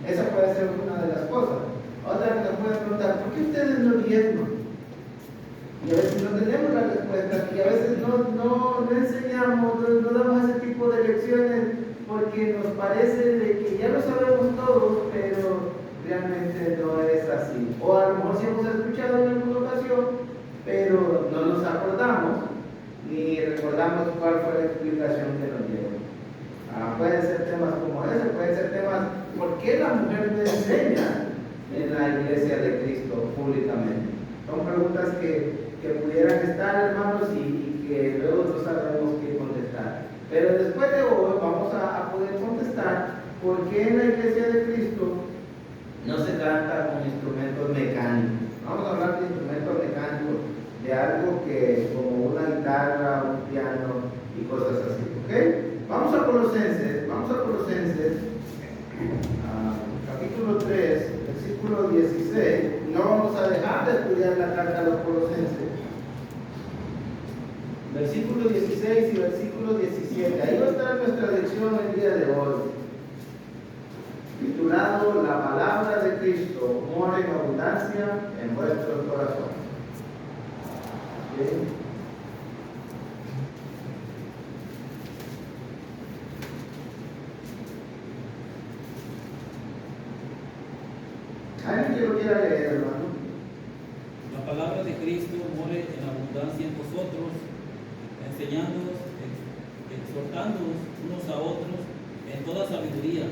Esa puede ser una de las cosas. Otra que nos puede preguntar, ¿por qué ustedes no diezman? Y a veces no tenemos la respuesta, y a veces no enseñamos, no damos ese tipo de lecciones porque nos parece de que ya lo sabemos todos, pero realmente no es así. O a lo mejor sí hemos escuchado en alguna ocasión, pero no nos acordamos ni recordamos cuál fue la explicación que nos dio. Pueden ser temas como ese, pueden ser temas, ¿por qué la mujer no enseña en la iglesia de Cristo públicamente? Son preguntas que pudieran estar, hermanos, y que luego no sabemos qué contestar. Pero después de hoy vamos a poder contestar por qué en la iglesia de Cristo no se canta con instrumentos mecánicos. Vamos a hablar de instrumentos mecánicos, de algo que como una guitarra, un piano y cosas así, ¿ok? Vamos a Colosenses, capítulo 3, versículo 16. No vamos a dejar de estudiar la carta a los Colosenses. Versículo 16 y versículo 17. Ahí va a estar nuestra lección el día de hoy, titulado La palabra de Cristo mora en abundancia en vuestros corazones. ¿Sí? ¿Alguien que lo quiera leer, hermano? La palabra de Cristo more en abundancia en vosotros, enseñándoos, exhortándoos unos a otros en toda sabiduría,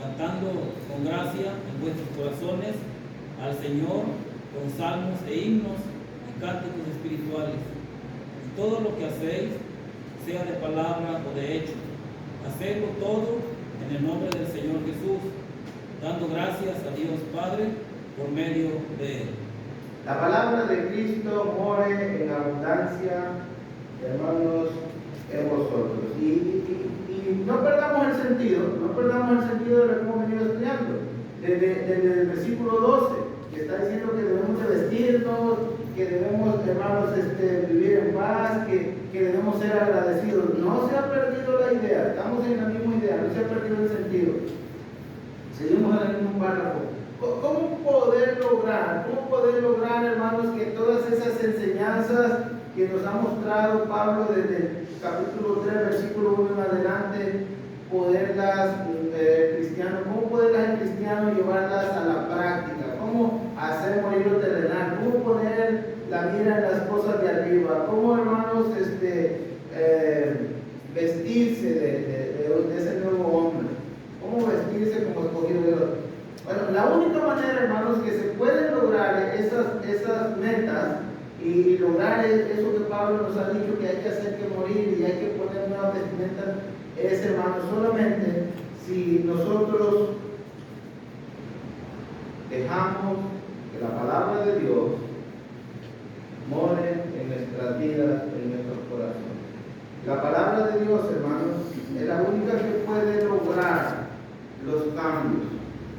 cantando con gracia en vuestros corazones al Señor con salmos e himnos y cánticos espirituales. Y todo lo que hacéis, sea de palabra o de hecho, hacedlo todo en el nombre del Señor Jesús, dando gracias a Dios Padre por medio de Él. La palabra de Cristo more en abundancia, hermanos, en vosotros. Y no perdamos el sentido, de lo que hemos venido estudiando. Desde el versículo 12, que está diciendo que debemos de vestirnos, que debemos, hermanos, vivir en paz, que debemos ser agradecidos. No se ha perdido la idea, estamos en la misma idea, no se ha perdido el sentido. Seguimos en el mismo párrafo. ¿Cómo poder lograr, hermanos, que todas esas enseñanzas que nos ha mostrado Pablo desde el capítulo 3, versículo 1 en adelante, poderlas el cristiano llevarlas a la práctica? ¿Cómo hacer morir lo terrenal? ¿Cómo poner la mira en las cosas de arriba? ¿Cómo, hermanos, vestirse de ese nuevo hombre? ¿Cómo vestirse como escogido de Dios? Bueno, la única manera, hermanos, que se pueden lograr esas metas y lograr eso que Pablo nos ha dicho que hay que hacer que morir y hay que poner nuevas vestimentas es, hermanos, solamente si nosotros dejamos que la palabra de Dios more en nuestras vidas, en nuestros corazones. La palabra de Dios, hermanos, es la única que puede lograr los cambios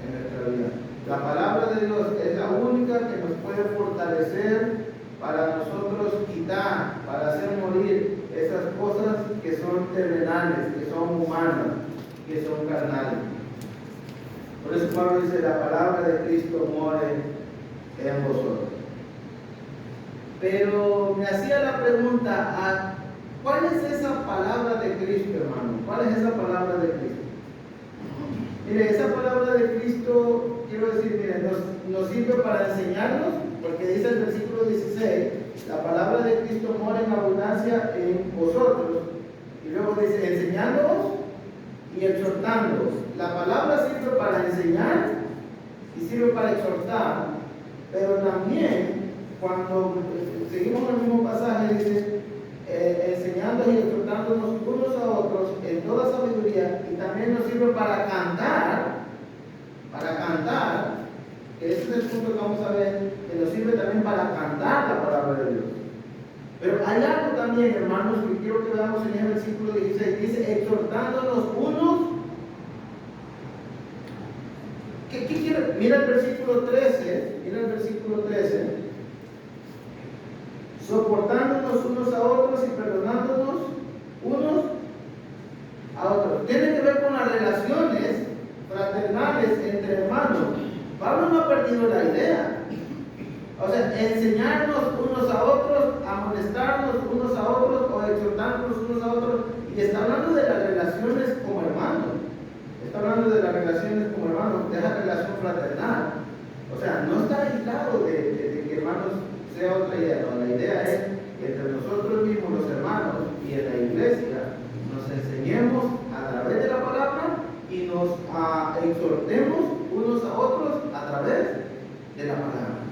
en nuestra vida. La palabra de Dios es la única que nos puede fortalecer para nosotros quitar, para hacer morir esas cosas que son terrenales, que son humanas, que son carnales. Por eso Pablo dice, la palabra de Cristo more en vosotros. Pero me hacía la pregunta, ¿cuál es esa palabra de Cristo, hermano? ¿Cuál es esa palabra de Cristo? Mire, esa palabra de Cristo, quiero decir, mire, nos sirve para enseñarnos, porque dice el versículo 16, la palabra de Cristo mora en abundancia en vosotros. Y luego dice, enseñándoos y exhortándoos. La palabra sirve para enseñar y sirve para exhortar, pero también, cuando seguimos el mismo pasaje, dice, enseñándonos y exhortándonos unos a otros en toda sabiduría, y también nos sirve para cantar, que ese es el punto que vamos a ver, que nos sirve también para cantar la palabra de Dios. Pero hay algo también, hermanos, que quiero que veamos en el versículo 16, dice, exhortándonos unos. ¿Qué quiere? Mira el versículo 13, soportándonos unos a otros y perdonándonos unos a otros. Tiene que ver con las relaciones fraternales entre hermanos. Pablo no ha perdido la idea. O sea, enseñarnos unos a otros, amonestarnos unos a otros o exhortarnos unos a otros. Y está hablando de las relaciones como hermanos. Está hablando de las relaciones como hermanos, de esa relación fraternal. O sea, no está aislado de que hermanos sea otra idea. No, la idea es que entre nosotros mismos, los hermanos, y en la iglesia, nos enseñemos a través de la palabra y nos exhortemos unos a otros a través de la palabra.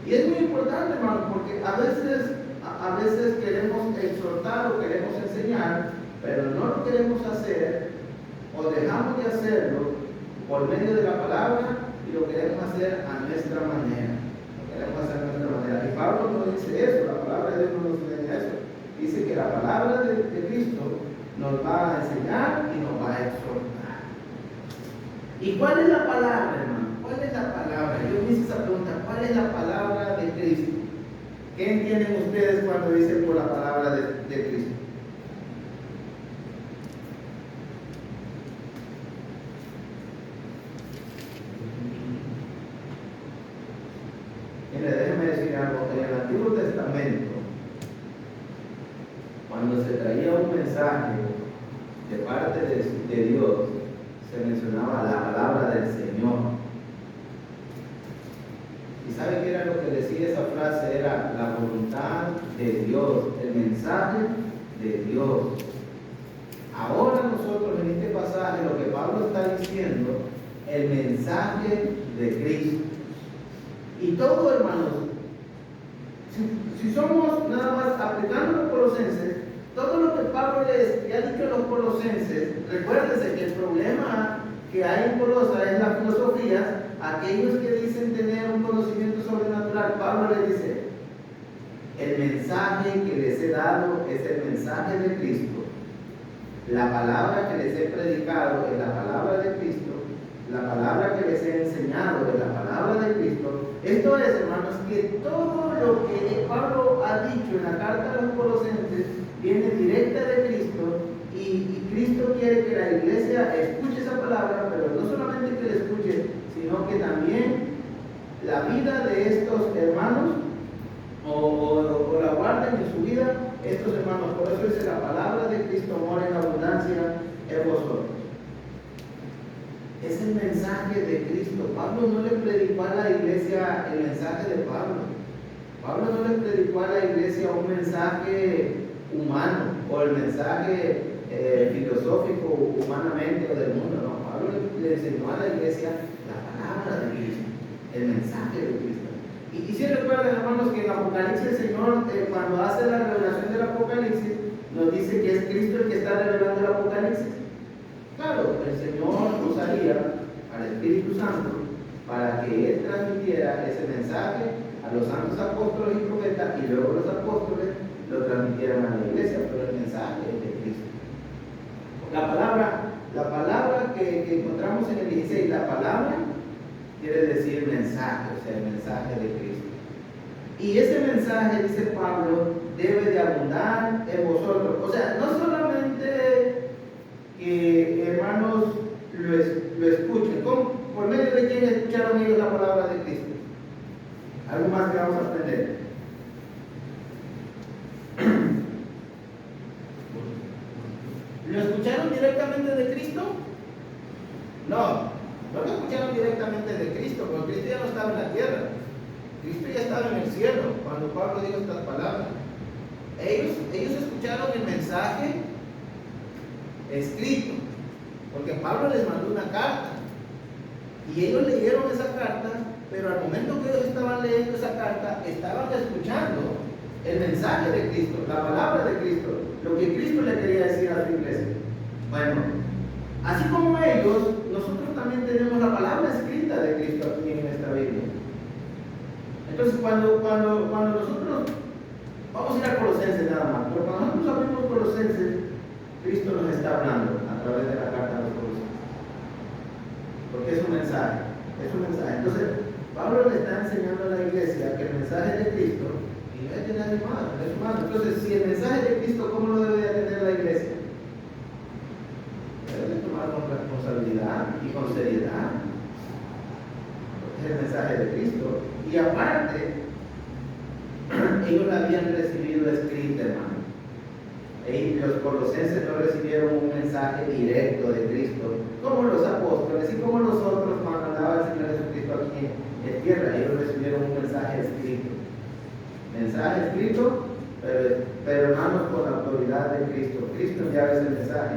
Y es muy importante, hermano, porque a veces queremos exhortar o queremos enseñar, pero no lo queremos hacer o dejamos de hacerlo por medio de la palabra y lo queremos hacer a nuestra manera. Lo queremos hacer a nuestra manera. Y Pablo no dice eso, la palabra de Dios no nos enseña eso. Dice que la palabra de Cristo nos va a enseñar y nos va a exhortar. ¿Y cuál es la palabra, hermano? ¿Cuál es la palabra? Yo me hice esa pregunta, ¿cuál es la palabra de Cristo? ¿Qué entienden ustedes cuando dicen por la palabra de Cristo? Mire, déjeme decir algo. En el Antiguo Testamento, cuando se traía un mensaje de parte de Dios, se mencionaba la palabra del Señor. ¿Y sabe qué era lo que decía esa frase? Era la voluntad de Dios, el mensaje de Dios. Ahora nosotros en este pasaje lo que Pablo está diciendo, el mensaje de Cristo. Y todo, hermanos, si somos nada más aplicando los colosenses, todo lo que Pablo les ha dicho a los colosenses, recuérdense que el problema que hay en Colosa es la filosofía. Aquellos que dicen tener un conocimiento sobrenatural, Pablo les dice, el mensaje que les he dado es el mensaje de Cristo. La palabra que les he predicado es la palabra de Cristo. La palabra que les he enseñado es la palabra de Cristo. Esto es, hermanos, que todo lo que Pablo ha dicho en la carta a los Colosenses viene directa de Cristo y Cristo quiere que la iglesia escuche esa palabra, pero no solamente que la escuche, sino que también la vida de estos hermanos o la guarden en su vida estos hermanos. Por eso dice la palabra de Cristo mora en abundancia en vosotros. Es el mensaje de Cristo. Pablo no le predicó a la iglesia el mensaje de Pablo. Pablo no le predicó a la iglesia un mensaje humano o el mensaje filosófico humanamente o del mundo. No, Pablo le enseñó a la iglesia la palabra de Cristo, el mensaje de Cristo. Y si recuerdan, hermanos, que en Apocalipsis el Señor, cuando hace la revelación del Apocalipsis, nos dice que es Cristo el que está revelando el Apocalipsis. Claro, el Señor usaría al Espíritu Santo para que Él transmitiera ese mensaje a los santos apóstoles y profetas y luego los apóstoles lo transmitieran a la iglesia, pero el mensaje es de Cristo. La palabra que encontramos en el 16, la palabra quiere decir mensaje, o sea, el mensaje de Cristo. Y ese mensaje, dice Pablo, debe de abundar en vosotros. O sea, no solamente que hermanos lo escuchen. ¿Por medio de quién escucharon ellos la palabra de Cristo? Algo más que vamos a aprender. ¿Lo escucharon directamente de Cristo? No lo escucharon directamente de Cristo, porque Cristo ya no estaba en la tierra. Cristo ya estaba en el cielo cuando Pablo dijo estas palabras. Ellos escucharon el mensaje escrito, porque Pablo les mandó una carta y ellos leyeron esa carta, pero al momento que ellos estaban leyendo esa carta, estaban escuchando el mensaje de Cristo, la palabra de Cristo, lo que Cristo le quería decir a su iglesia. Bueno, así como ellos, nosotros también tenemos la palabra escrita de Cristo aquí en nuestra Biblia. Entonces, cuando nosotros vamos a ir a Colosenses nada más, pero cuando nosotros abrimos Colosenses, Cristo nos está hablando a través de la carta a los Colosenses, porque es un mensaje. Entonces, Pablo le está enseñando a la iglesia que el mensaje de Cristo, y no es de nadie más, es humano. Entonces, si el mensaje de Cristo, ¿cómo lo debe de atender la iglesia? Debe de tomar con responsabilidad responsabilidad y con seriedad. Es el mensaje de Cristo. Y aparte, ellos la habían recibido escrita, hermano. Y los colosenses no recibieron un mensaje directo de Cristo, como los apóstoles y como los otros cuando andaba el Señor Jesucristo aquí en tierra. Ellos recibieron un mensaje escrito. Mensaje escrito, pero hermanos, con la autoridad de Cristo. Cristo enviaba ese mensaje.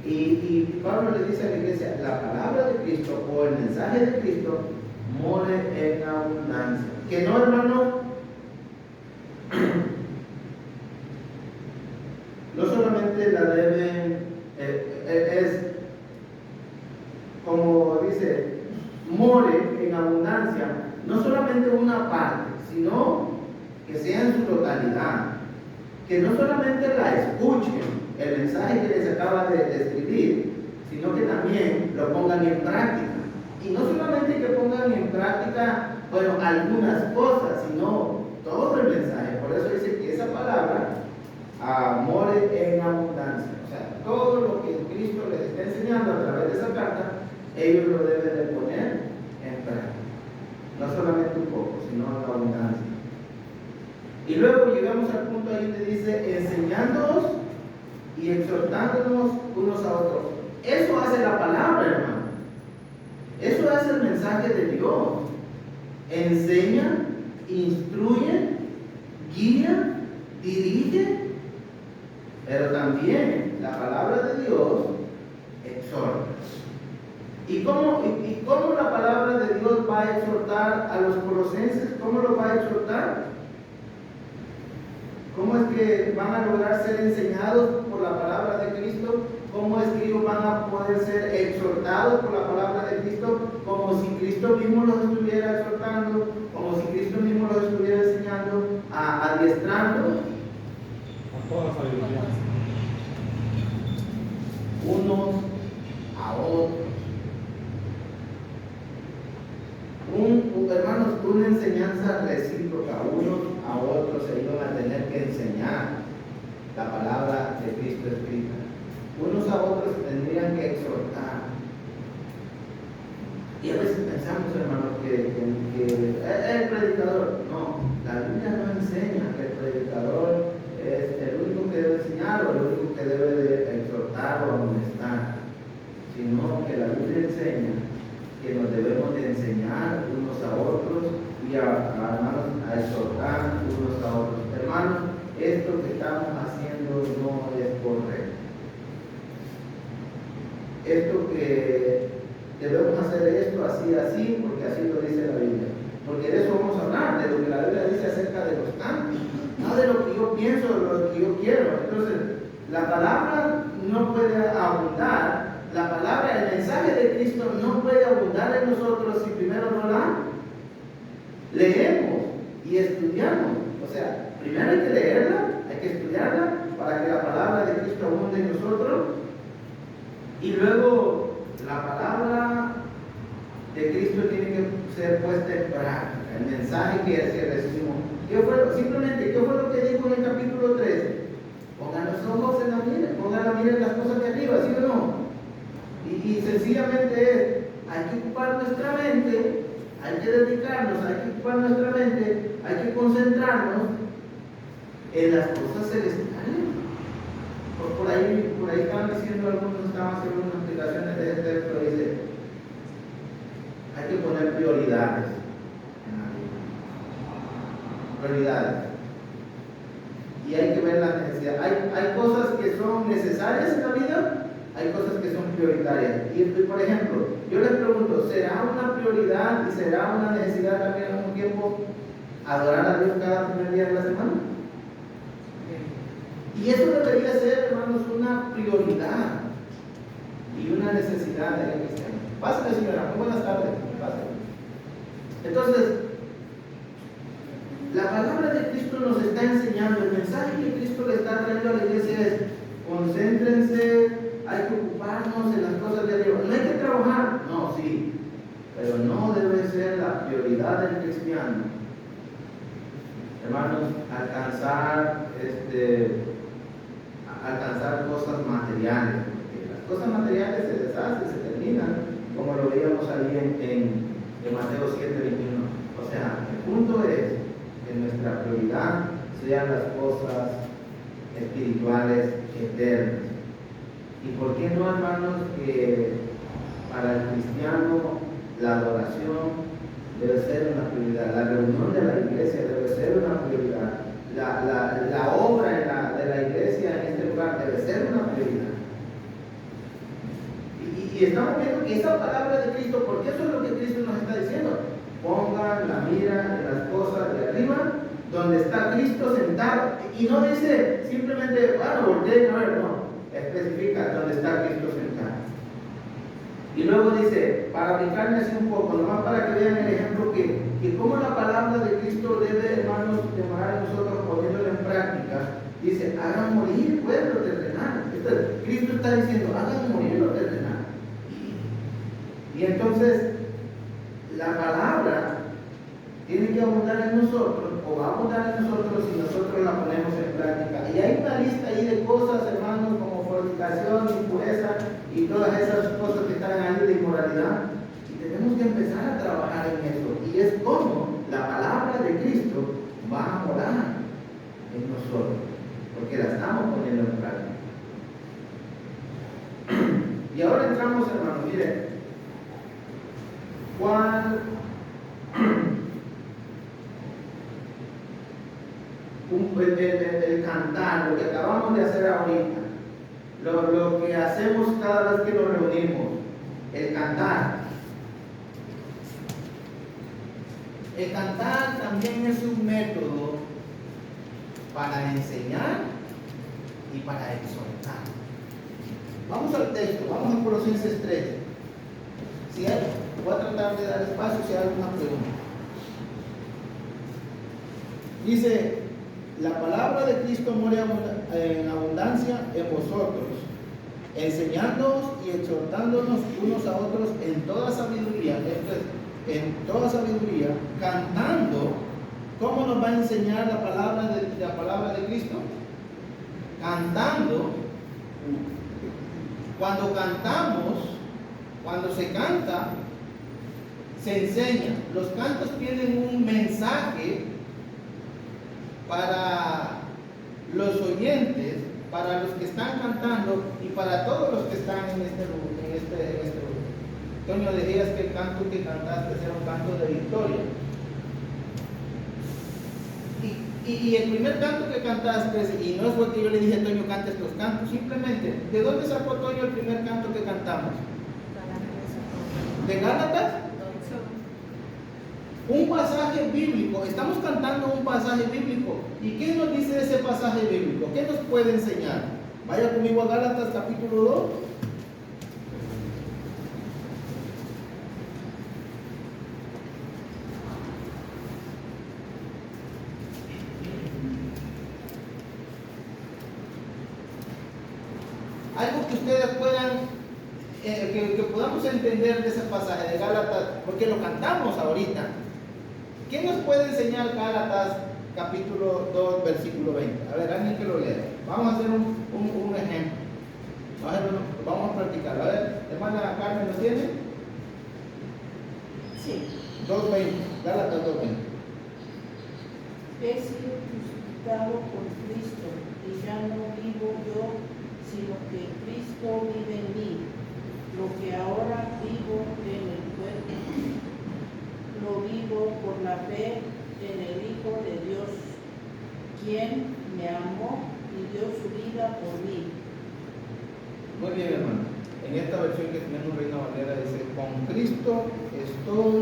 Y Pablo le dice a la iglesia, la palabra de Cristo o el mensaje de Cristo more en abundancia. Que no, hermano, no solamente la deben, es como dice, more en abundancia, no solamente una parte, sino que sea en su totalidad. Que no solamente la escuchen, el mensaje que les acaba de escribir, sino que también lo pongan en práctica. Y no solamente que pongan en práctica, bueno, algunas cosas, sino todo el mensaje. Por eso dice que esa palabra more en abundancia. O sea, todo lo que Cristo les está enseñando a través de esa carta, ellos lo deben de poner en práctica. No solamente un poco, sino en abundancia. Y luego llegamos al punto ahí donde dice, enseñándonos y exhortándonos unos a otros. Eso hace la palabra, hermano. Eso hace el mensaje de Dios. Enseña, instruye, guía, dirige, pero también la palabra de Dios exhorta. ¿Y cómo la palabra de Dios va a exhortar a los colosenses? ¿Cómo lo va a exhortar? ¿Cómo es que van a lograr ser enseñados por la palabra de Cristo? ¿Cómo es que ellos van a poder ser exhortados por la palabra de Cristo? Como si Cristo mismo los estuviera exhortando, como si Cristo mismo los estuviera enseñando, adiestrando. A toda sabiduría. Unos a otros. Hermanos, una enseñanza recíproca, unos a otros se iban a tener que enseñar la palabra de Cristo escrita. Unos a otros tendrían que exhortar. Y a veces pensamos, hermanos, que el predicador, no, la Biblia no enseña que el predicador es el único que debe enseñar o el único que debe de exhortar o amonestar, sino que la Biblia enseña que nos debemos de enseñar unos a otros y a exhortar unos a otros. Hermanos, esto que estamos haciendo no es correcto. Esto que debemos hacer esto así, porque así lo dice la Biblia. Porque de eso vamos a hablar, de lo que la Biblia dice acerca de los cantos, no de lo que yo pienso, de lo que yo quiero. Entonces, la palabra no puede abundar. La palabra, el mensaje de Cristo no puede abundar en nosotros si primero no la leemos y estudiamos. O sea, primero hay que leerla, hay que estudiarla para que la palabra de Cristo abunde en nosotros. Y luego la palabra de Cristo tiene que ser puesta en práctica. El mensaje que recibimos. ¿Qué fue lo que dijo en el capítulo 3? Pongan los ojos en la mira, pongan la mira en las cosas de arriba, ¿sí o no? Y sencillamente es, hay que ocupar nuestra mente, hay que dedicarnos, hay que ocupar nuestra mente, hay que concentrarnos en las cosas celestiales. Por ahí estaban diciendo algunos, estaban haciendo unas explicaciones de este texto, dice, hay que poner prioridades en la vida. Prioridades. Y hay que ver la necesidad. Hay cosas que son necesarias en la vida, hay cosas que son prioritarias. Y por ejemplo, yo les pregunto, ¿será una prioridad y será una necesidad también al mismo tiempo adorar a Dios cada primer día de la semana? Y eso debería ser, hermanos, una prioridad y una necesidad de la cristiana. Pásale, señora, muy buenas tardes. Pásale. Entonces, la palabra de Cristo nos está enseñando, el mensaje que Cristo le está trayendo a la iglesia es: concéntrense, hay que ocuparnos en las cosas de Dios. No hay que trabajar, no, sí, pero no debe ser la prioridad del cristiano. Hermanos, alcanzar cosas materiales, porque las cosas materiales se deshacen, se terminan, como lo veíamos ahí en Mateo 7:21. O sea, el punto es que nuestra prioridad sean las cosas espirituales eternas. ¿Y por qué no, hermanos, que para el cristiano la adoración debe ser una prioridad? La reunión de la iglesia debe ser una prioridad. La obra de la iglesia en este lugar debe ser una prioridad. Y estamos viendo que esa palabra de Cristo, porque eso es lo que Cristo nos está diciendo: pongan la mira en las cosas de arriba, donde está Cristo sentado. Y no dice simplemente, bueno, volteen a ver, no, especifica donde está Cristo sentado. Y luego dice, para aplicarme así un poco, nomás para que vean el ejemplo, que cómo la palabra de Cristo debe, hermanos, demorar en nosotros poniéndola en práctica. Dice, hagan morir pues lo terrenal. Cristo está diciendo, hagan morir lo terrenal. Y entonces, la palabra tiene que abundar en nosotros, o va a abundar en nosotros si nosotros la ponemos en práctica. Y hay una lista ahí de cosas, hermanos, como fornicación, impureza y todas esas cosas que están ahí de inmoralidad. Y tenemos que empezar a trabajar en eso. Y es como la palabra de Cristo va a morar en nosotros, porque la estamos poniendo en práctica. Y ahora entramos, hermanos, miren, Juan el cantar, lo que acabamos de hacer ahorita, lo que hacemos cada vez que nos reunimos, el cantar. El cantar también es un método para enseñar y para exhortar. Vamos al texto, vamos a Colosenses 3. Si hay, voy a tratar de dar espacio si hay alguna pregunta. Dice, la palabra de Cristo mora en abundancia en vosotros, enseñándoos y exhortándonos unos a otros en toda sabiduría, cantando. ¿Cómo nos va a enseñar la palabra de Cristo? Cantando. Cuando cantamos, cuando se canta, se enseña. Los cantos tienen un mensaje para los oyentes, para los que están cantando y para todos los que están en este lugar. Toño, decías que el canto que cantaste era un canto de victoria. Y el primer canto que cantaste, y no es porque yo le dije a Toño cante estos cantos, simplemente, ¿de dónde sacó Toño el primer canto que cantamos? ¿De Gálatas? Un pasaje bíblico, estamos cantando un pasaje bíblico. ¿Y qué nos dice ese pasaje bíblico? ¿Qué nos puede enseñar? Vaya conmigo a Gálatas capítulo 2. Algo que ustedes puedan, que podamos entender de ese pasaje de Gálatas, porque lo cantamos ahorita. ¿Qué nos puede enseñar Gálatas capítulo 2, versículo 20? A ver, alguien que lo lea. Vamos a hacer un ejemplo. Vamos a practicar. A ver, hermana Carmen, ¿lo tiene? Sí. 2.20, Gálatas 2.20. He sido crucificado por Cristo, y ya no vivo yo, sino que Cristo vive en mí. Lo que ahora vivo en el cuerpo, lo vivo por la fe en el Hijo de Dios, quien me amó y dio su vida por mí. Muy bien, hermano. En esta versión que tenemos Reina Valera dice, con Cristo estoy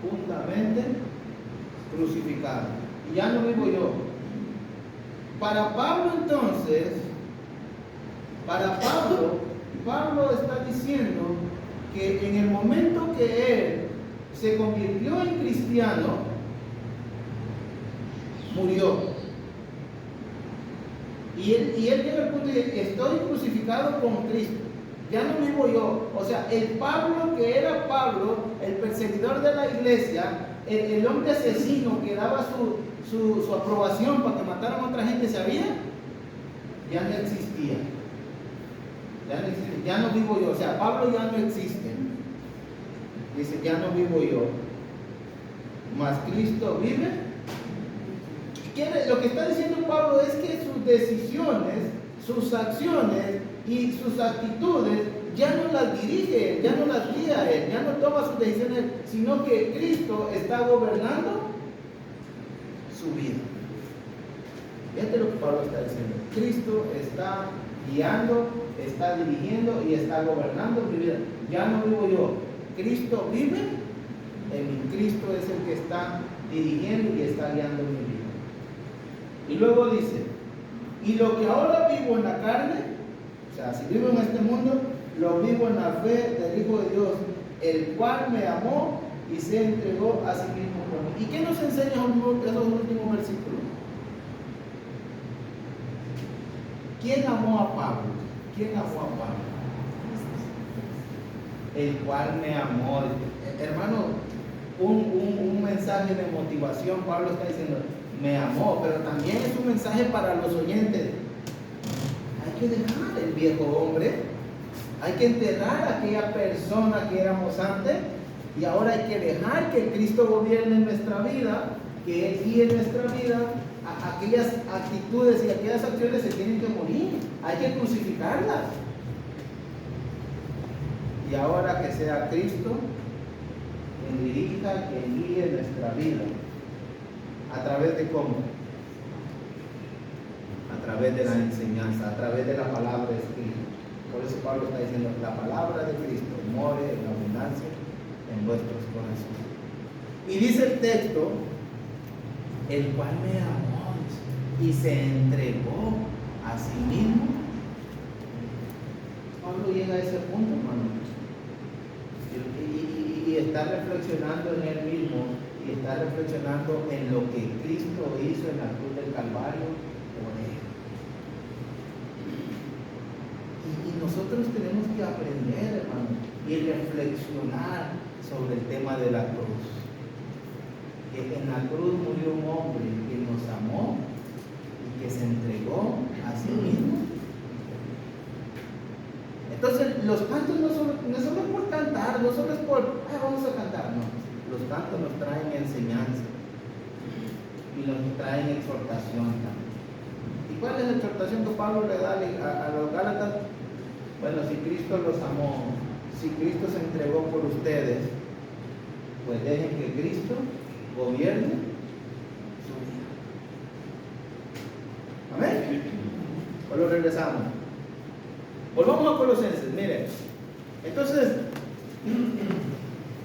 juntamente crucificado. Y ya no vivo yo. Para Pablo entonces, Pablo está diciendo que en el momento que él se convirtió en cristiano, murió. Y él llega al punto de que estoy crucificado con Cristo. Ya no vivo yo. O sea, el Pablo que era Pablo, el perseguidor de la iglesia, el hombre asesino que daba su aprobación para que mataran a otra gente, ¿sabía? Ya no existía. Ya no existe, ya no vivo yo. O sea, Pablo ya no existe. Dice, ya no vivo yo, mas Cristo vive. Lo que está diciendo Pablo es que sus decisiones, sus acciones y sus actitudes ya no las dirige, ya no las guía él, ya no toma sus decisiones, sino que Cristo está gobernando su vida. Fíjate lo que Pablo está diciendo. Cristo está guiando, está dirigiendo y está gobernando mi vida. Ya no vivo yo. Cristo vive en mí. Cristo es el que está dirigiendo y está guiando mi vida. Y luego dice, y lo que ahora vivo en la carne, o sea, si vivo en este mundo, lo vivo en la fe del Hijo de Dios, el cual me amó y se entregó a sí mismo por mí. ¿Y qué nos enseña esos últimos versículos? ¿Quién amó a Pablo? ¿Quién amó a Pablo? El cual me amó. Hermano, un mensaje de motivación. Pablo está diciendo, me amó, pero también es un mensaje para los oyentes. Hay que dejar el viejo hombre, hay que enterrar a aquella persona que éramos antes, y ahora hay que dejar que Cristo gobierne nuestra vida, que Él guíe nuestra vida. Aquellas actitudes y aquellas acciones se tienen que morir, hay que crucificarlas. Y ahora que sea Cristo quien dirija, quien guíe nuestra vida. ¿A través de cómo? A través de la enseñanza, a través de la palabra escrita. Por eso Pablo está diciendo, la palabra de Cristo more en abundancia en vuestros corazones. Y dice el texto, el cual me amó y se entregó a sí mismo. Pablo llega a ese punto, hermano. Y está reflexionando en él mismo, y está reflexionando en lo que Cristo hizo en la cruz del Calvario por él. Y nosotros tenemos que aprender, hermano, y reflexionar sobre el tema de la cruz. Que en la cruz murió un hombre que nos amó y que se entregó a sí mismo. Entonces, los cantos no solo es por cantar, no solo es por, vamos a cantar, no. Los cantos nos traen enseñanza y nos traen exhortación también. ¿Y cuál es la exhortación que Pablo le da a los Gálatas? Bueno, si Cristo los amó, si Cristo se entregó por ustedes, pues dejen que Cristo gobierne su vida. Amén. Pues regresamos. Volvamos a Colosenses, miren. Entonces,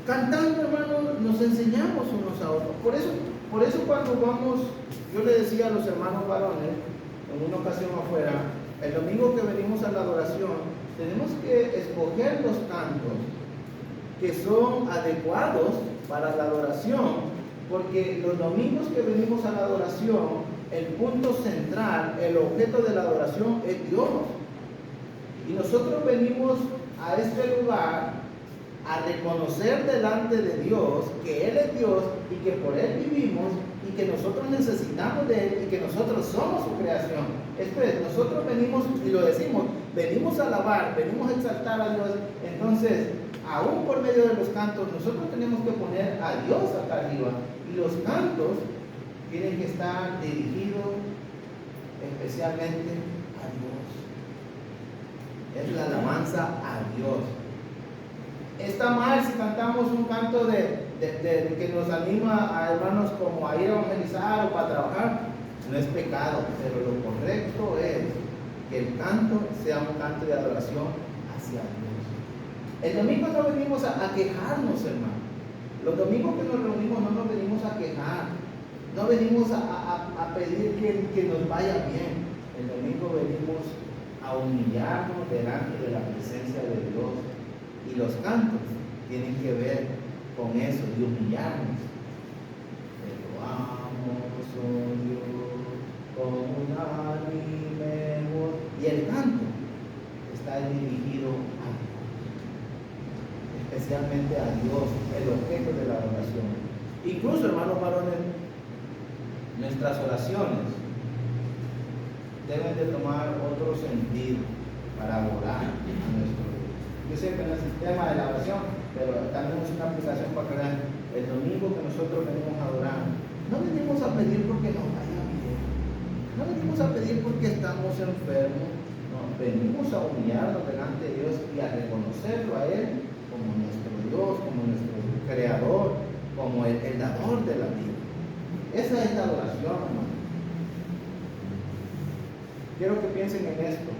cantando, hermano, nos enseñamos unos a otros. Por eso cuando vamos, yo le decía a los hermanos varones, en una ocasión afuera, el domingo que venimos a la adoración, tenemos que escoger los cantos que son adecuados para la adoración, porque los domingos que venimos a la adoración, el punto central, el objeto de la adoración es Dios. Y nosotros venimos a este lugar a reconocer delante de Dios que Él es Dios y que por Él vivimos y que nosotros necesitamos de Él y que nosotros somos su creación. Esto es, nosotros venimos, y lo decimos, venimos a alabar, venimos a exaltar a Dios. Entonces, aún por medio de los cantos, nosotros tenemos que poner a Dios acá arriba. Y los cantos tienen que estar dirigidos especialmente a Dios. Es la alabanza a Dios. Está mal si cantamos un canto de que nos anima a hermanos como a ir a evangelizar o para trabajar. No es pecado, pero lo correcto es que el canto sea un canto de adoración hacia Dios. El domingo no venimos a quejarnos, hermano. Los domingos que nos reunimos no nos venimos a quejar. No venimos a pedir que nos vaya bien. El domingo venimos a humillarnos delante de la presencia de Dios. Y los cantos tienen que ver con eso, de humillarnos. Te lo amo, soy Dios, con unánime voz. Y el canto está dirigido a Dios, especialmente a Dios, el objeto de la oración. Incluso, hermanos varones, nuestras oraciones deben de tomar otro sentido. para adorar a nuestro Dios. Yo siempre en el tema de la oración, pero también es una aplicación para que vean, el domingo que nosotros venimos a adorar, no venimos a pedir porque nos vaya bien, no venimos a pedir porque estamos enfermos, no, venimos a humillarnos delante de Dios y a reconocerlo a Él como nuestro Dios, como nuestro Creador, como el dador de la vida. Esa es la adoración, hermano. Quiero que piensen en esto.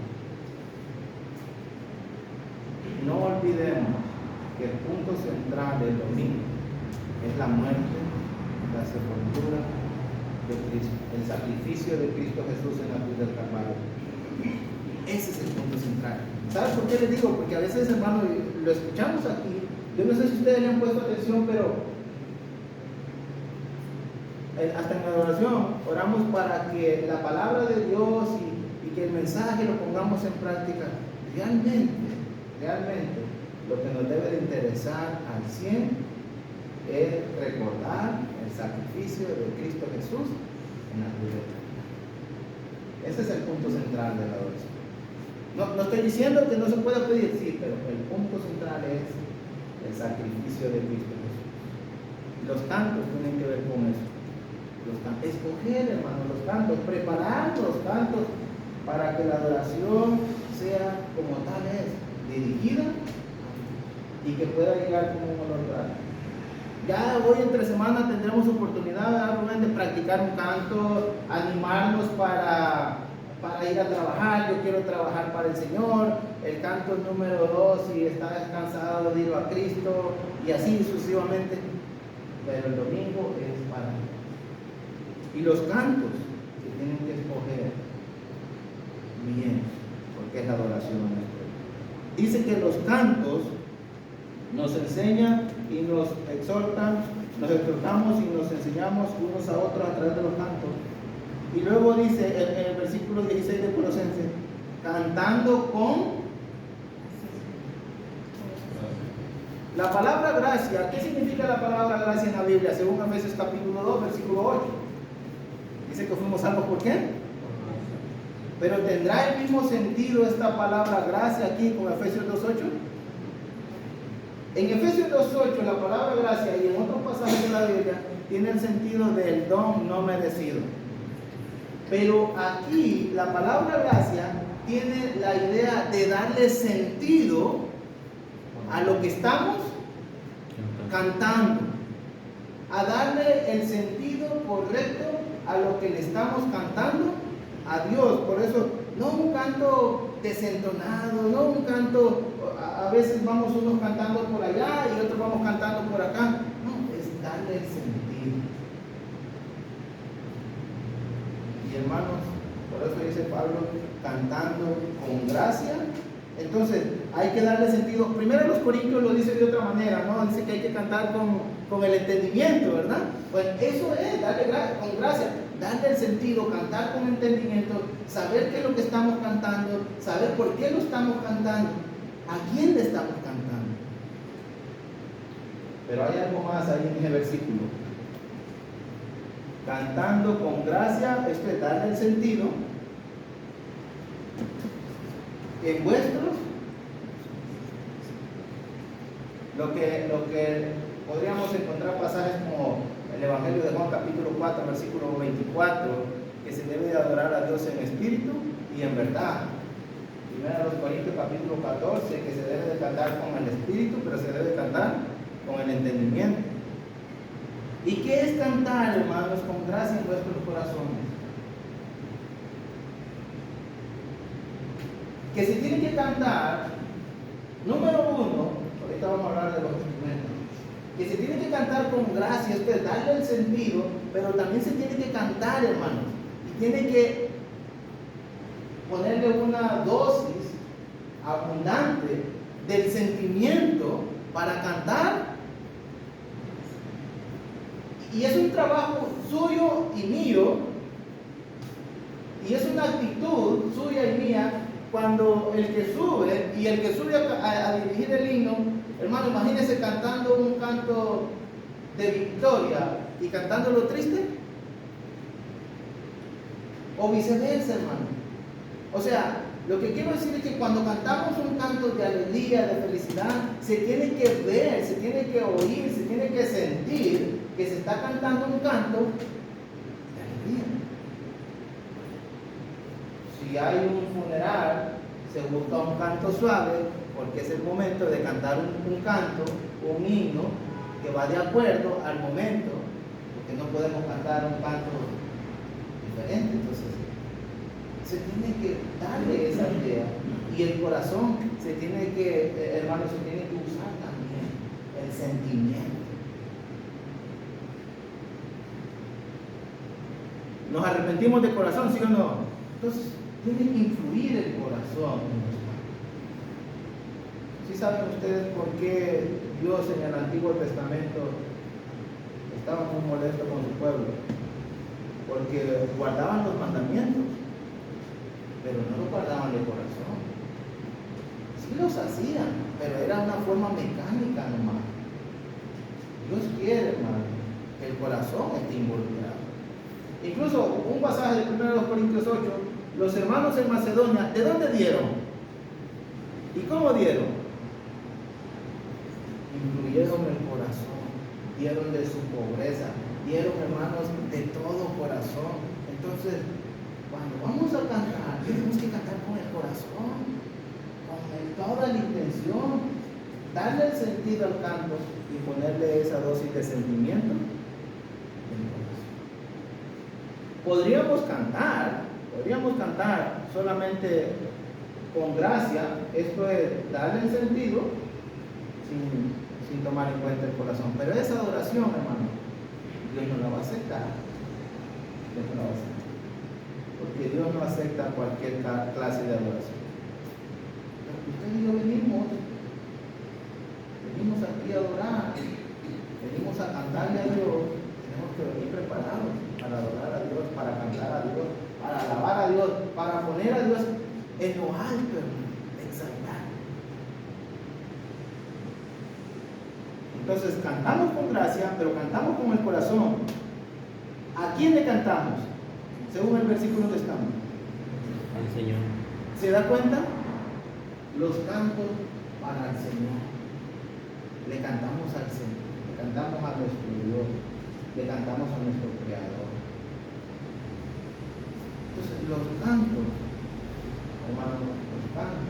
No olvidemos que el punto central del domingo es la muerte, la sepultura de Cristo, el sacrificio de Cristo Jesús en la cruz del Calvario. Ese es el punto central. ¿Sabes por qué les digo? Porque a veces, hermano, lo escuchamos aquí. Yo no sé si ustedes le han puesto atención, pero hasta en la adoración oramos para que la palabra de Dios y que el mensaje lo pongamos en práctica. Realmente, lo que nos debe de interesar al 100 es recordar el sacrificio de Cristo Jesús en la cruz. Ese es el punto central de la adoración. No estoy diciendo que no se pueda pedir, sí, pero el punto central es el sacrificio de Cristo Jesús. Los cantos tienen que ver con eso. Escoger, hermano, los cantos, preparar los cantos para que la adoración sea como tal es, dirigida y que pueda llegar como un olor grato. Ya hoy entre semana tendremos oportunidad, Rubén, de practicar un canto, animarnos para ir a trabajar. Yo quiero trabajar para el Señor. El canto número 2, si estás cansado, dilo a Cristo, y así sucesivamente. Pero el domingo es para mí. Y los cantos se tienen que escoger bien, porque es la adoración a nuestro Dios. Dice que los cantos nos enseñan y nos exhortan, nos exhortamos y nos enseñamos unos a otros a través de los cantos. Y luego dice en el versículo 16 de Colosenses, cantando con la palabra gracia. ¿Qué significa la palabra gracia en la Biblia? Según Efesios capítulo 2, versículo 8. Dice que fuimos salvos ¿por qué? Pero ¿tendrá el mismo sentido esta palabra gracia aquí con Efesios 2.8? En Efesios 2.8 la palabra gracia y en otros pasajes de la Biblia tiene el sentido del don no merecido. Pero aquí la palabra gracia tiene la idea de darle sentido a lo que estamos cantando, a darle el sentido correcto a lo que le estamos cantando a Dios. Por eso, no un canto desentonado, no un canto, a veces vamos unos cantando por allá y otros vamos cantando por acá. No, es darle el sentido. Y hermanos, por eso dice Pablo, cantando con gracia. Entonces, hay que darle sentido. Primero los Corintios lo dicen de otra manera, ¿no? Dice que hay que cantar con el entendimiento, ¿verdad? Pues eso es, darle con gracia, darle el sentido, cantar con entendimiento, saber qué es lo que estamos cantando, saber por qué lo estamos cantando, a quién le estamos cantando. Pero hay algo más ahí en ese versículo. Cantando con gracia, esto es darle el sentido. En vuestros, lo que podríamos encontrar pasajes como el Evangelio de Juan capítulo 4 versículo 24, que se debe de adorar a Dios en espíritu y en verdad. Primero los Corintios capítulo 14, que se debe de cantar con el espíritu, pero se debe de cantar con el entendimiento. ¿Y qué es cantar, hermanos, con gracia en vuestros corazones? Que se tiene que cantar, número uno, ahorita vamos a hablar de los instrumentos, que se tiene que cantar con gracia, esto es darle el sentido, pero también se tiene que cantar, hermanos, y tiene que ponerle una dosis abundante del sentimiento para cantar. Y es un trabajo suyo y mío, y es una actitud suya y mía. Cuando el que sube y el que sube a dirigir el himno, hermano, imagínense cantando un canto de victoria y cantándolo triste, o viceversa, hermano. O sea, Lo que quiero decir es que cuando cantamos un canto de alegría, de felicidad, se tiene que ver, se tiene que oír, se tiene que sentir que se está cantando un canto de alegría. Si hay un funeral, se busca un canto suave, porque es el momento de cantar un canto, un himno, que va de acuerdo al momento, porque no podemos cantar un canto diferente. Entonces, se tiene que darle esa idea, y el corazón se tiene que, hermanos, se tiene que usar también el sentimiento. ¿Nos arrepentimos de corazón, sí o no? Entonces, tiene que influir el corazón en los cantos. ¿Sí saben ustedes por qué Dios en el Antiguo Testamento estaba muy molesto con su pueblo? Porque guardaban los mandamientos, pero no los guardaban de corazón. Sí los hacían, pero era una forma mecánica nomás. Dios quiere, hermano, que el corazón esté involucrado. Incluso un pasaje de 1 Corintios 8, los hermanos en Macedonia, ¿de dónde dieron? ¿Y cómo dieron? Incluyeron el corazón, dieron de su pobreza, dieron, hermanos, de todo corazón. Entonces, cuando vamos a cantar, tenemos que cantar con el corazón, con toda la intención, darle el sentido al canto y ponerle esa dosis de sentimiento en el corazón. Podríamos cantar solamente con gracia, esto es darle el sentido sin tomar en cuenta el corazón. Pero esa adoración, hermano, Dios no la va a aceptar. Dios no la va a aceptar. Porque Dios no acepta cualquier clase de adoración. Usted y yo venimos aquí a adorar, venimos a cantarle a Dios. Tenemos que venir preparados para adorar a Dios, para cantar a Dios, para alabar a Dios, para poner a Dios en lo alto, exaltar. Entonces cantamos con gracia, pero cantamos con el corazón. ¿A quién le cantamos? Según el versículo que estamos. Al Señor. ¿Se da cuenta? Los cantos para el Señor. Le cantamos al Señor, le cantamos a nuestro Dios, le cantamos a nuestro Creador. Entonces los cantos, hermanos, los cantos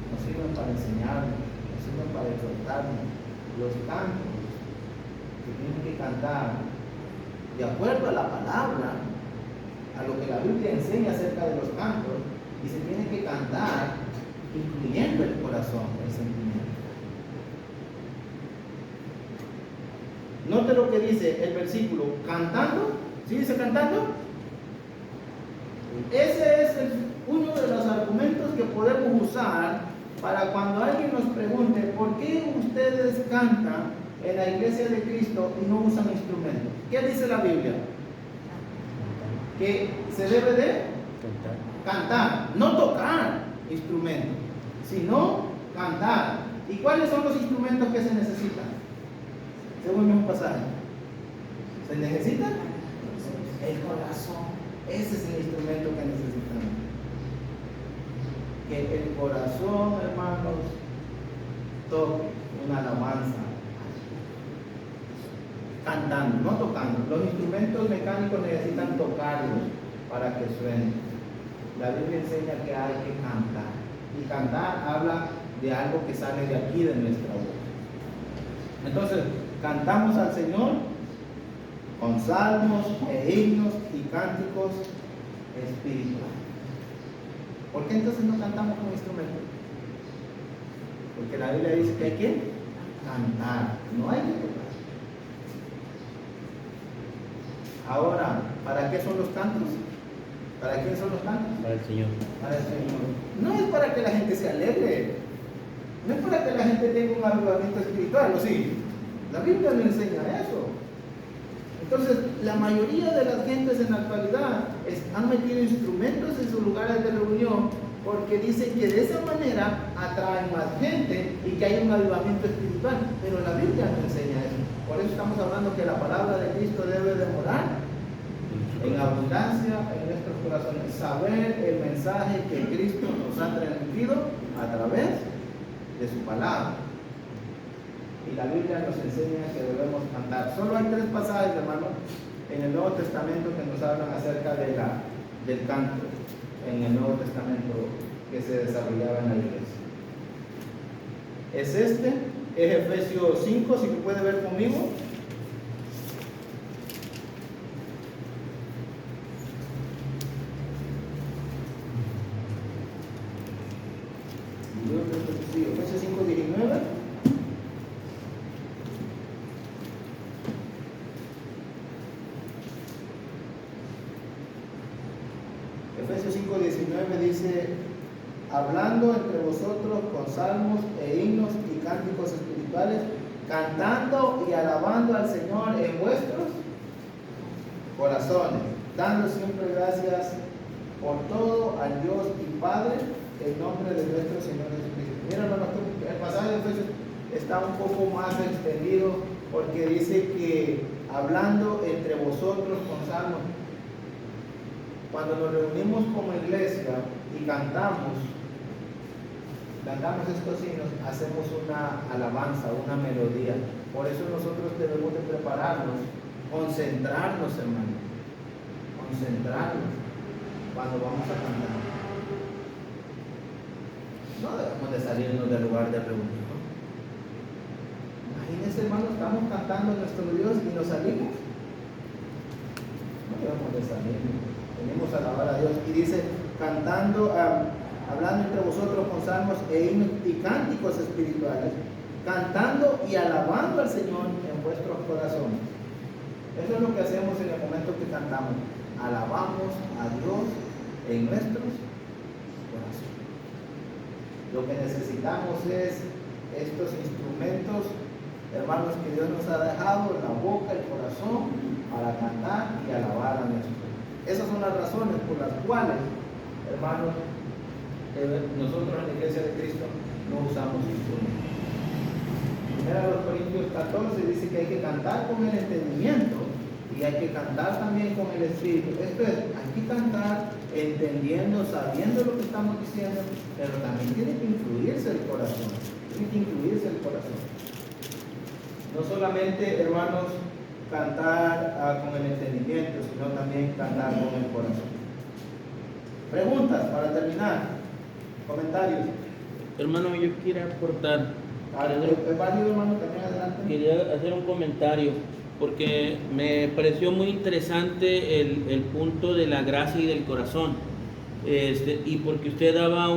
nos sirven para enseñarnos, nos sirven para exhortarnos. Los cantos que tienen que cantar de acuerdo a la palabra, a lo que la Biblia enseña acerca de los cantos, y se tiene que cantar incluyendo el corazón, el sentimiento. Note lo que dice el versículo, cantando. ¿Sí dice cantando? Ese es uno de los argumentos que podemos usar para cuando alguien nos pregunte ¿por qué ustedes cantan en la iglesia de Cristo y no usan instrumentos? ¿Qué dice la Biblia? Que se debe de cantar, no tocar instrumentos, sino cantar. ¿Y cuáles son los instrumentos que se necesitan? Según el mismo pasaje, ¿se necesita? El corazón. Ese es el instrumento que necesitamos. Que el corazón, hermanos, toque una alabanza, cantando, no tocando. Los instrumentos mecánicos necesitan tocarlos para que suenen. La Biblia enseña que hay que cantar. Y cantar habla de algo que sale de aquí, de nuestra voz. Entonces, cantamos al Señor con salmos e himnos y cánticos espirituales. ¿Por qué entonces no cantamos con instrumentos? Porque la Biblia dice que hay que cantar, no hay que tocar. Ahora, ¿para qué son los cantos? ¿Para quién son los cantos? Para el Señor. Para el Señor. No es para que la gente se alegre, no es para que la gente tenga un avivamiento espiritual, ¿o sí? La Biblia no enseña eso. Entonces, la mayoría de las gentes en la actualidad han metido instrumentos en sus lugares de reunión porque dicen que de esa manera atraen más gente y que hay un avivamiento espiritual. Pero la Biblia no enseña eso. Por eso estamos hablando que la palabra de Cristo debe de morar en abundancia en nuestros corazones. Saber el mensaje que Cristo nos ha transmitido a través de su palabra. Y la Biblia nos enseña que debemos cantar. Solo hay 3 pasajes, hermanos, en el Nuevo Testamento que nos hablan acerca del canto en el Nuevo Testamento que se desarrollaba en la iglesia. Es es Efesios 5, si me puede ver conmigo. Sí, Efesios 5, 19. Efesios 5, 19 dice: hablando entre vosotros con salmos e himnos y cánticos espirituales, cantando y alabando al Señor en vuestros corazones, dando siempre gracias por todo al Dios y Padre, en nombre de nuestro Señor Jesucristo. Mira, hermanos, el pasaje de Efesios está un poco más extendido, porque dice que hablando entre vosotros con salmos. Cuando nos reunimos como iglesia y cantamos estos himnos, hacemos una alabanza, una melodía. Por eso nosotros debemos de prepararnos, concentrarnos, hermano, concentrarnos cuando vamos a cantar. No debemos de salirnos del lugar de reunión. Imagínense, hermano, estamos cantando a nuestro Dios y nos salimos. No debemos de salirnos. Venimos a alabar a Dios. Y dice, cantando, hablando entre vosotros con salmos e himnos y cánticos espirituales, cantando y alabando al Señor en vuestros corazones. Eso es lo que hacemos en el momento que cantamos. Alabamos a Dios en nuestros corazones. Lo que necesitamos es estos instrumentos, hermanos, que Dios nos ha dejado, la boca, el corazón, para cantar y alabar a nuestro Dios. Esas son las razones por las cuales, hermanos, nosotros en la Iglesia de Cristo no usamos instrumentos. En 1 Corintios 14 dice que hay que cantar con el entendimiento y hay que cantar también con el espíritu. Esto es, hay que cantar entendiendo, sabiendo lo que estamos diciendo, pero también tiene que incluirse el corazón. Tiene que incluirse el corazón. No solamente, hermanos, cantar con el entendimiento, sino también cantar con el corazón. Preguntas para terminar. Comentarios. Hermano, yo quiero aportar. ¿Es válido, hermano? También adelante. Quería hacer un comentario porque me pareció muy interesante el punto de la gracia y del corazón. Y porque usted daba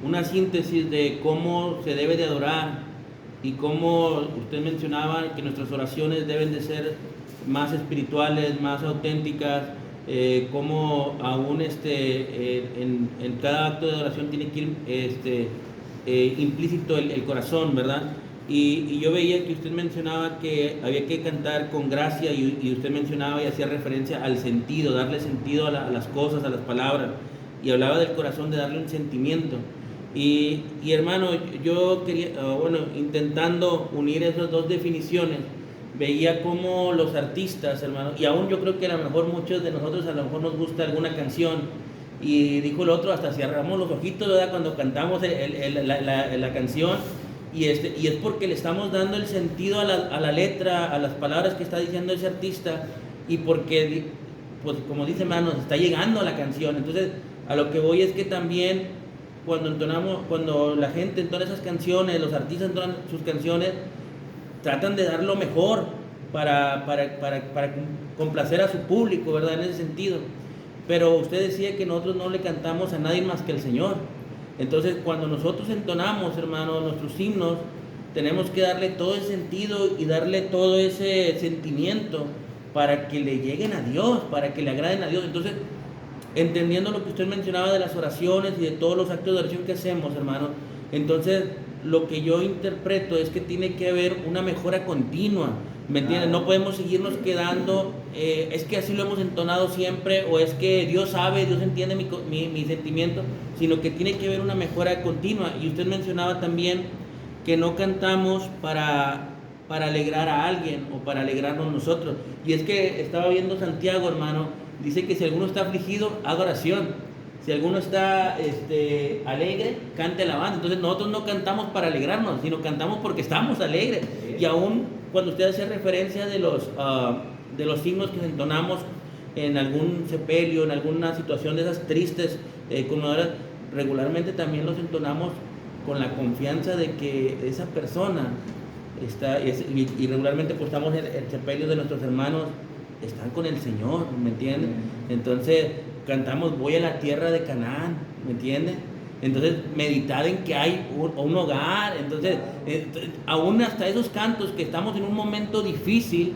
una síntesis de cómo se debe de adorar y cómo usted mencionaba que nuestras oraciones deben de ser más espirituales, más auténticas, cómo aún en cada acto de adoración tiene que ir implícito el corazón, ¿verdad? Y yo veía que usted mencionaba que había que cantar con gracia y usted mencionaba y hacía referencia al sentido, darle sentido a las cosas, a las palabras, y hablaba del corazón, de darle un sentimiento. Y hermano, yo quería, intentando unir esas dos definiciones, veía cómo los artistas, hermano, y aún yo creo que a lo mejor muchos de nosotros a lo mejor nos gusta alguna canción, y dijo el otro, hasta cerramos los ojitos, ¿verdad?, cuando cantamos la canción, y es porque le estamos dando el sentido a la letra, a las palabras que está diciendo ese artista, y porque, pues como dice, hermano, nos está llegando la canción. Entonces, a lo que voy es que también cuando la gente entona esas canciones, los artistas entonan sus canciones, tratan de dar lo mejor para complacer a su público, ¿verdad?, en ese sentido. Pero usted decía que nosotros no le cantamos a nadie más que al Señor. Entonces, cuando nosotros entonamos, hermano, nuestros himnos, tenemos que darle todo el sentido y darle todo ese sentimiento para que le lleguen a Dios, para que le agraden a Dios. Entonces, entendiendo lo que usted mencionaba de las oraciones y de todos los actos de oración que hacemos, hermano, entonces lo que yo interpreto es que tiene que haber una mejora continua, ¿me entiendes? No podemos seguirnos quedando, es que así lo hemos entonado siempre, o es que Dios sabe, Dios entiende mi sentimiento, sino que tiene que haber una mejora continua. Y usted mencionaba también que no cantamos para para alegrar a alguien o para alegrarnos nosotros. Y es que estaba viendo Santiago, hermano, dice que si alguno está afligido, haga oración. Si alguno está alegre, cante alabanza. Entonces nosotros no cantamos para alegrarnos, sino cantamos porque estamos alegres. Y aún cuando usted hace referencia de los signos que entonamos en algún sepelio, en alguna situación de esas tristes, conmovedoras, regularmente también los entonamos con la confianza de que esa persona está, y regularmente pues estamos en el sepelio de nuestros hermanos, están con el Señor, ¿me entienden? Entonces cantamos voy a la tierra de Canaán, ¿me entienden? Entonces meditad en que hay un hogar. Entonces aún hasta esos cantos que estamos en un momento difícil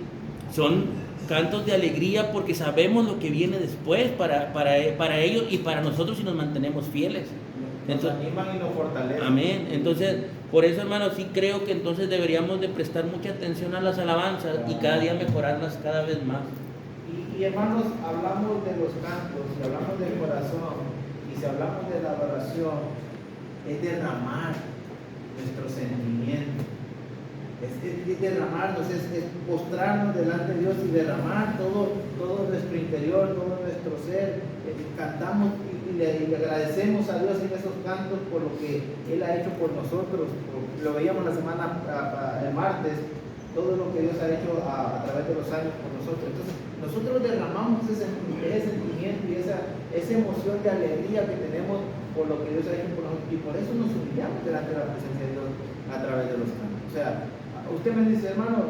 son cantos de alegría porque sabemos lo que viene después para ellos y para nosotros si nos mantenemos fieles. Nos animan y nos fortalecen. Amén. Entonces, por eso, hermanos, sí creo que entonces deberíamos de prestar mucha atención a las alabanzas y cada día mejorarlas cada vez más. Y hermanos, hablamos de los cantos, y hablamos del corazón, y si hablamos de la adoración, es derramar nuestro sentimiento. Es derramarnos, es postrarnos delante de Dios y derramar todo nuestro interior, todo nuestro ser. Cantamos y le agradecemos a Dios en esos cantos por lo que Él ha hecho por nosotros. Lo veíamos la semana, el martes, todo lo que Dios ha hecho a través de los años por nosotros. Entonces, nosotros derramamos ese sentimiento y esa emoción de alegría que tenemos por lo que Dios ha hecho por nosotros. Y por eso nos humillamos delante de la presencia de Dios a través de los cantos. O sea, usted me dice, hermano,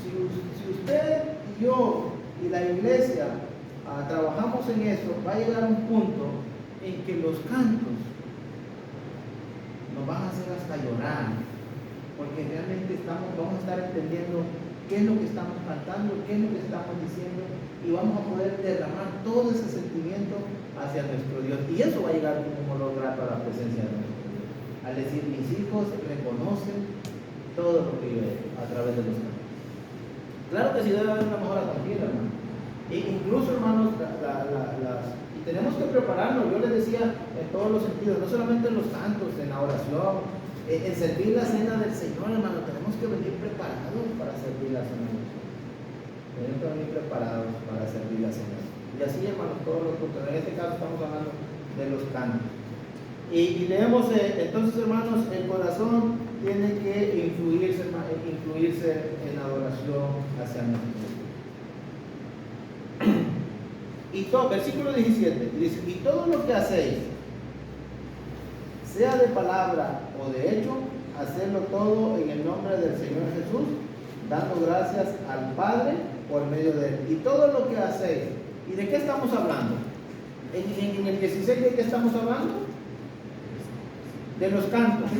si usted y yo y la iglesia trabajamos en eso, va a llegar un punto en que los cantos nos van a hacer hasta llorar, porque realmente vamos a estar entendiendo qué es lo que estamos cantando, qué es lo que estamos diciendo, y vamos a poder derramar todo ese sentimiento hacia nuestro Dios. Y eso va a llegar como un olor grato a la presencia de nuestro Dios. Al decir, mis hijos reconocen todo lo que yo he hecho a través de los cantos. Claro que sí debe haber una mejora continua, hermano. E incluso, hermanos, y tenemos que prepararnos, yo les decía, en todos los sentidos, no solamente en los cantos, en la oración, en servir la cena del Señor, hermano, tenemos que venir preparados para servir la cena del Señor. Tenemos que venir preparados para servir la cena. Y así, hermanos, todos los puntos. En este caso estamos hablando de los cantos. Y leemos, entonces, hermanos, el corazón tiene que influirse en la adoración hacia nuestro Dios. Y todo, versículo 17, dice, y todo lo que hacéis, sea de palabra o de hecho, hacerlo todo en el nombre del Señor Jesús, dando gracias al Padre por medio de Él. Y todo lo que hacéis, ¿y de qué estamos hablando? En el 16, ¿de qué estamos hablando? De los cantos.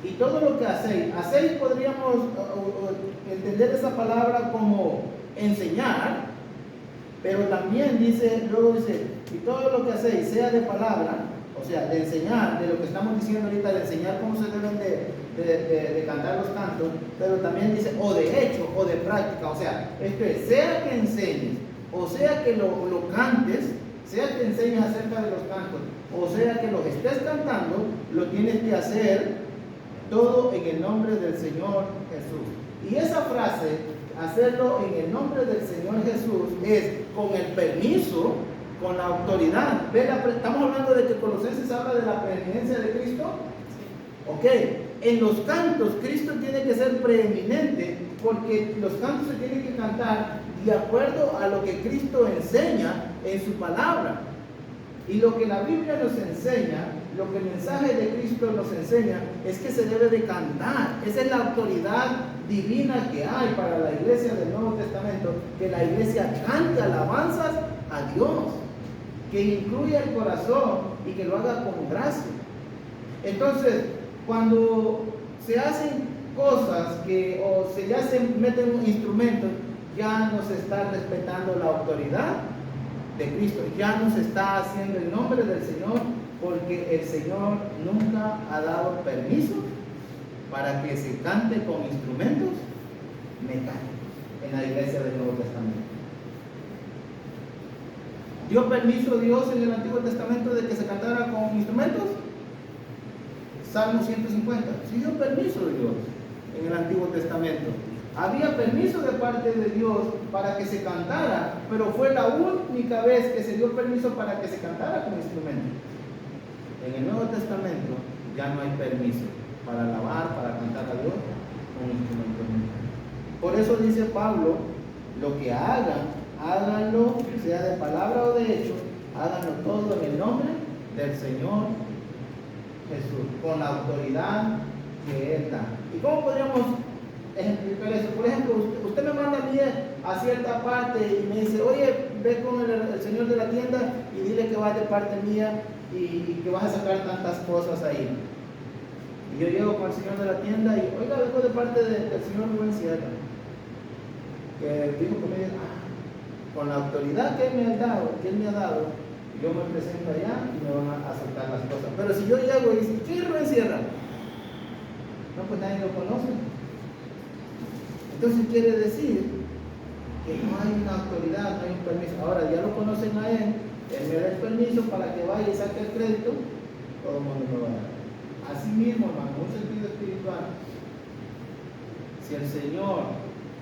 Y todo lo que hacéis podríamos entender esa palabra como enseñar, pero también luego dice, y todo lo que hacéis, sea de palabra, o sea, de enseñar, de lo que estamos diciendo ahorita, de enseñar cómo se deben de cantar los cantos, pero también dice, o de hecho, o de práctica, o sea, esto es, sea que enseñes, o sea que lo cantes, sea que enseñes acerca de los cantos, o sea que lo estés cantando, lo tienes que hacer todo en el nombre del Señor Jesús. Y esa frase, hacerlo en el nombre del Señor Jesús, es con el permiso, con la autoridad. Estamos hablando de que Colosenses habla de la preeminencia de Cristo. Ok, en los cantos Cristo tiene que ser preeminente, porque los cantos se tienen que cantar de acuerdo a lo que Cristo enseña en su palabra. Y lo que la Biblia nos enseña, lo que el mensaje de Cristo nos enseña, es que se debe de cantar. Esa es la autoridad divina que hay para la iglesia del Nuevo Testamento, que la iglesia cante alabanzas a Dios, que incluya el corazón y que lo haga con gracia. Entonces, cuando se hacen cosas ya se meten instrumentos, ya no se está respetando la autoridad de Cristo, ya no se está haciendo el nombre del Señor, porque el Señor nunca ha dado permiso para que se cante con instrumentos mecánicos en la iglesia del Nuevo Testamento. ¿Dio permiso Dios en el Antiguo Testamento de que se cantara con instrumentos? Salmo 150. Sí dio permiso Dios en el Antiguo Testamento. Había permiso de parte de Dios para que se cantara, pero fue la única vez que se dio permiso para que se cantara con instrumento. En el Nuevo Testamento ya no hay permiso para alabar, para cantar a Dios con instrumento musical. Por eso dice Pablo, lo que hagan, háganlo, sea de palabra o de hecho, háganlo todo en el nombre del Señor Jesús, con la autoridad que Él da. ¿Y cómo podríamos ejemplificar eso? Por ejemplo, usted me manda a mí a cierta parte y me dice, oye, ve con el señor de la tienda y dile que vas de parte mía y que vas a sacar tantas cosas ahí. Y yo llego con el señor de la tienda y, oiga, vengo de parte del señor Rubén Sierra, que dijo que me con la autoridad que él me ha dado, yo me presento allá y me van a aceptar las cosas. Pero si yo llego y digo, ¿qué es Rubén Sierra? No, pues nadie lo conoce. Entonces quiere decir que no hay una autoridad, no hay un permiso. Ahora ya lo conocen a él me da el permiso para que vaya y saque el crédito, todo el mundo me va a dar. Así mismo, hermano, en un sentido espiritual, si el Señor,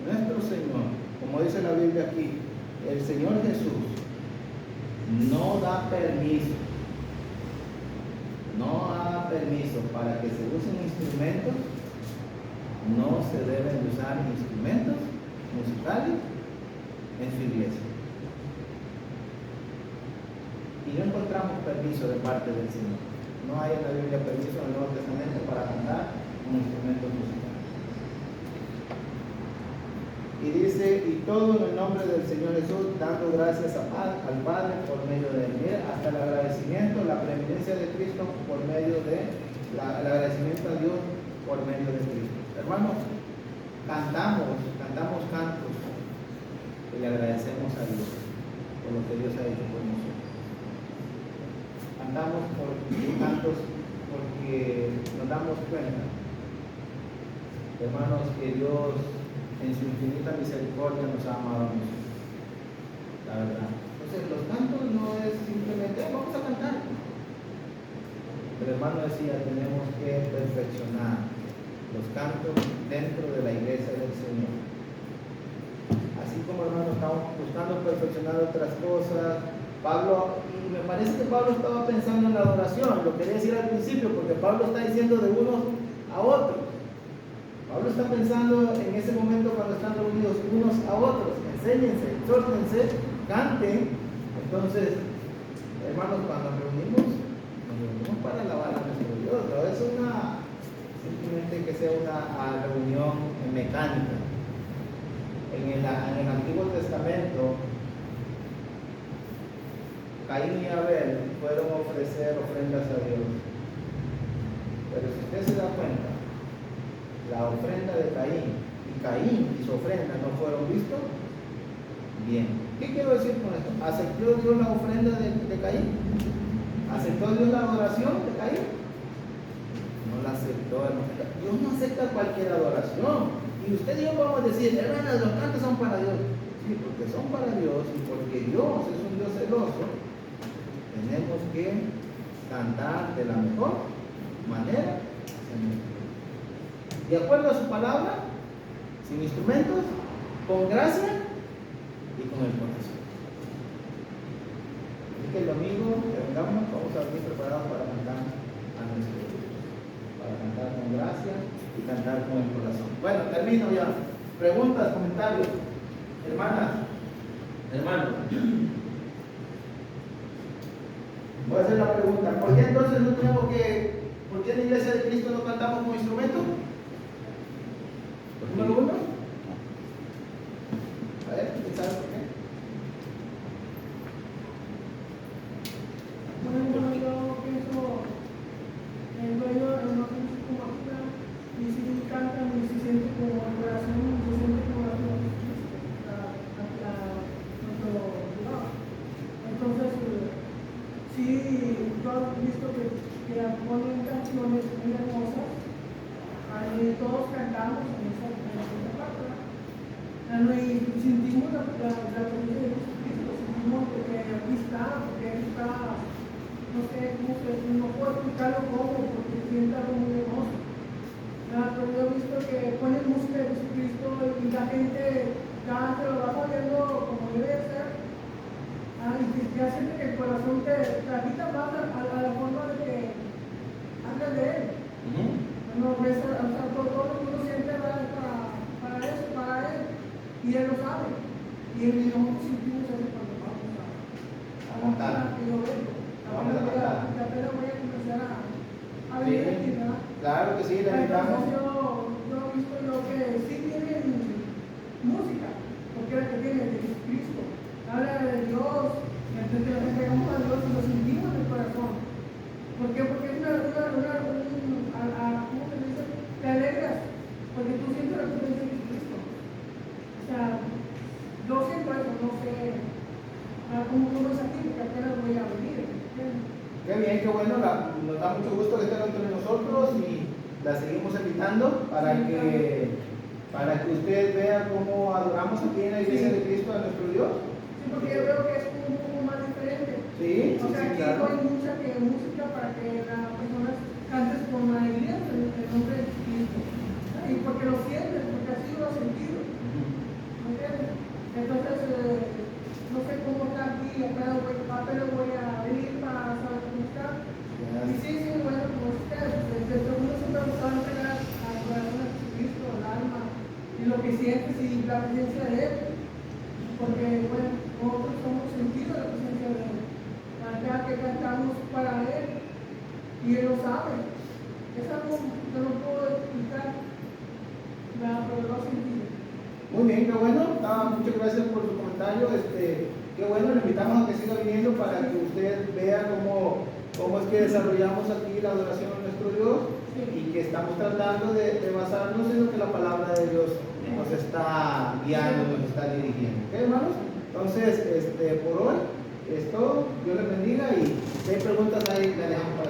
nuestro Señor, como dice la Biblia aquí, el Señor Jesús no da permiso para que se usen instrumentos, no se deben usar instrumentos musicales en su iglesia. Y no encontramos permiso de parte del Señor. No hay en la Biblia permiso en el Nuevo Testamento para cantar con instrumentos musicales. Y dice, y todo en el nombre del Señor Jesús, dando gracias al Padre por medio de él. Hasta el agradecimiento, la preeminencia de Cristo por medio de, el agradecimiento a Dios por medio de Cristo. Hermanos, cantamos cantos y le agradecemos a Dios por lo que Dios ha hecho por nosotros. Cantamos cantos porque nos damos cuenta, hermanos, que Dios en su infinita misericordia nos ha amado a nosotros, la verdad. Entonces los cantos no es simplemente vamos a cantar, pero hermano decía, tenemos que perfeccionar los cantos dentro de la iglesia del Señor. Así como hermanos estamos buscando perfeccionar otras cosas, Pablo, y me parece que Pablo estaba pensando en la adoración, lo quería decir al principio, porque Pablo está diciendo de unos a otros. Pablo está pensando en ese momento cuando están reunidos unos a otros, enséñense, exhórtense, canten. Entonces, hermanos, cuando nos reunimos para alabar a nuestro Dios, no es simplemente que sea una reunión mecánica. En el Antiguo Testamento, Caín y Abel fueron a ofrecer ofrendas a Dios. Pero si usted se da cuenta, la ofrenda de Caín y su ofrenda no fueron vistos bien. ¿Qué quiero decir con esto? ¿Aceptó Dios la ofrenda de Caín? ¿Aceptó Dios la adoración de Caín? No la aceptó, hermano. Dios no acepta cualquier adoración. Y usted y yo vamos a decir, hermanas, los cantos son para Dios. Sí, porque son para Dios y porque Dios es un Dios celoso, tenemos que cantar de la mejor manera, de acuerdo a su palabra, sin instrumentos, con gracia y con el corazón. Así que el domingo que vengamos, vamos a venir preparados para cantar a nuestro Dios, para cantar con gracia y cantar con el corazón. Bueno, termino ya. Preguntas, comentarios, hermanas, hermanos. Voy a hacer la pregunta: ¿por qué entonces no tenemos por qué en la iglesia de Cristo no cantamos con instrumento? Número uno. A ver, ¿quién sabe por qué? Bueno, yo pienso el dueño de una música y si cantan y se siente como el corazón, se siente como la nuestro Dios. Entonces, sí, yo he visto que ponen canciones muy hermosas, ahí todos cantamos en esa parte. Y sentimos la presencia de Jesucristo, sentimos que aquí está, no sé, no puedo explicarlo cómo, porque siento algo muy hermoso. Pero yo he visto que ponen música siente que el corazón te agita más a la forma de que hables de Él. No ves, o sea, todo lo que uno siente va para eso, para Él. Y Él lo sabe. Y nosotros sentimos eso cuando vamos a la cara que yo vengo. Apenas voy a comenzar a venir aquí, ¿verdad? Claro que sí, le invitamos. Entonces yo he visto que sí tienen música, porque es la que tiene de Jesucristo. Habla de Dios, entonces nos entregamos a Dios y lo sentimos en el corazón. ¿Por qué? Porque es ¿cómo se dice? Te alegras, porque tú sientes la presencia de Jesucristo. O sea, yo siento eso, no sé cómo es aquí, porque apenas voy a venir. Qué bien, qué bueno, nos da mucho gusto que estén entre nosotros y la seguimos invitando para que usted vea cómo adoramos aquí en la iglesia de Cristo a nuestro Dios. Sí, porque yo veo que es un poco más diferente. Sí, O sea, aquí claro. no hay mucha música para que las personas canten con alegría en el nombre de Cristo. Y porque lo sientes, porque así lo has sentido. ¿Me entiendes? Entonces, no sé cómo está aquí, apenas voy a venir para saber cómo está. Y sí, bueno, como ustedes, desde uno siempre ha gustado entregar al corazón de Jesucristo, al alma, y lo que sientes y la presencia de Él. Porque, bueno, nosotros somos sentidos de la presencia de Él. Cada que cantamos para Él, y Él lo sabe. Es algo que no puedo explicar, pero lo he sentido. Muy bien, qué bueno. Muchas gracias por su comentario. Qué bueno, le invitamos a que siga viniendo para que usted vea cómo es que desarrollamos aquí la adoración a nuestro Dios y que estamos tratando de basarnos en lo que la palabra de Dios nos está guiando, nos está dirigiendo. ¿Ok, hermanos? Entonces, por hoy es todo. Dios les bendiga y si hay preguntas ahí, la dejamos para